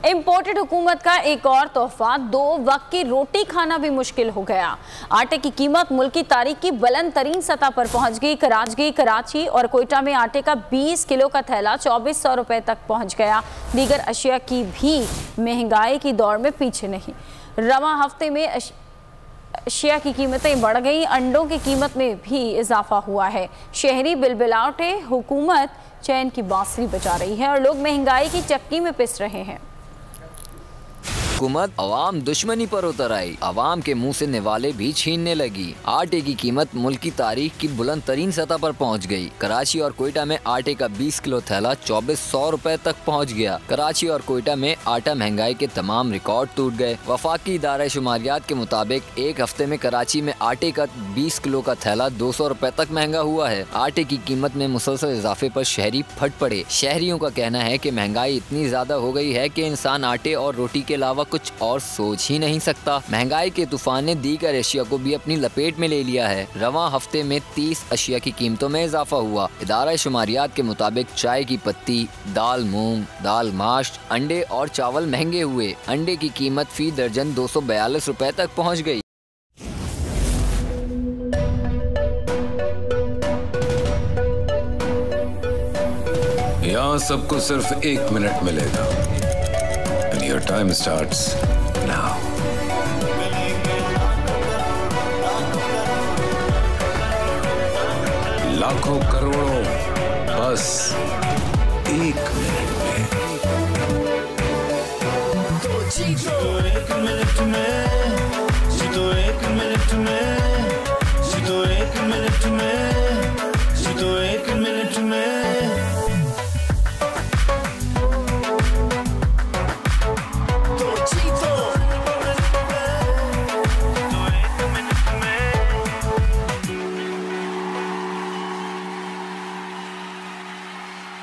Imported हुकूमत का एक और तोहफा, 2 वक्त की रोटी खाना भी मुश्किल हो गया। आटे की कीमत मुल्की तारीख की बुलंद तरीन सतह पर पहुंच गई। कराची और कोयटा में आटे का 20 किलो का थैला 2400 रुपए तक पहुंच गया। दीगर अशिया की भी महंगाई की दौड़ में पीछे नहीं। रवां हफ्ते में अशिया की कीमतें बढ़ गई। अंडों की कीमत में भी इजाफा हुआ है। शहरी बिलबिलाटे, हुकूमत चैन की बांसुरी बजा रही है और लोग महंगाई की चक्की में पिस रहे हैं। हुकूमत अवाम दुश्मनी पर उतर आई, अवाम के मुंह से निवाले भी छीनने लगी। आटे की कीमत मुल्क की तारीख की बुलंद तरीन सतह पर पहुंच गई। कराची और कोयटा में आटे का 20 किलो थैला 2400 रुपए तक पहुंच गया। कराची और कोयटा में आटा महंगाई के तमाम रिकॉर्ड टूट गए। वफाकी इदारा शुमारियात के मुताबिक एक हफ्ते में कराची में आटे का 20 किलो का थैला 200 रुपए तक महंगा हुआ है। आटे की कीमत में मुसलसल इजाफे पर शहरी फट पड़े। शहरियों का कहना है कि महंगाई इतनी ज्यादा हो गई है कि इंसान आटे और रोटी के अलावा कुछ और सोच ही नहीं सकता। महंगाई के तूफान ने दीगर अशिया को भी अपनी लपेट में ले लिया है। रवां हफ्ते में 30 अशिया की कीमतों में इजाफा हुआ। इदारा शुमारियात के मुताबिक चाय की पत्ती, दाल मूंग, दाल माश, अंडे और चावल महंगे हुए। अंडे की कीमत फी दर्जन 242 रुपए तक पहुँच गई। यहाँ सबको सिर्फ 1 मिनट मिलेगा। And your time starts now. लाखों करोड़ों बस 1 मिनट में। जीतो 1 मिनट में, जीतो 1 मिनट में, जीतो 1 मिनट में, जीतो 1 मिनट में।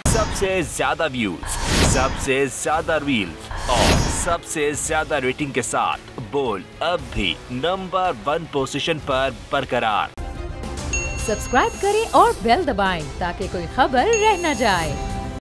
सबसे ज्यादा व्यूज, सबसे ज्यादा रील्स और सबसे ज्यादा रेटिंग के साथ बोल्ड अब भी नंबर 1 पोजीशन पर बरकरार। सब्सक्राइब करें और बेल दबाएं ताकि कोई खबर रह न जाए।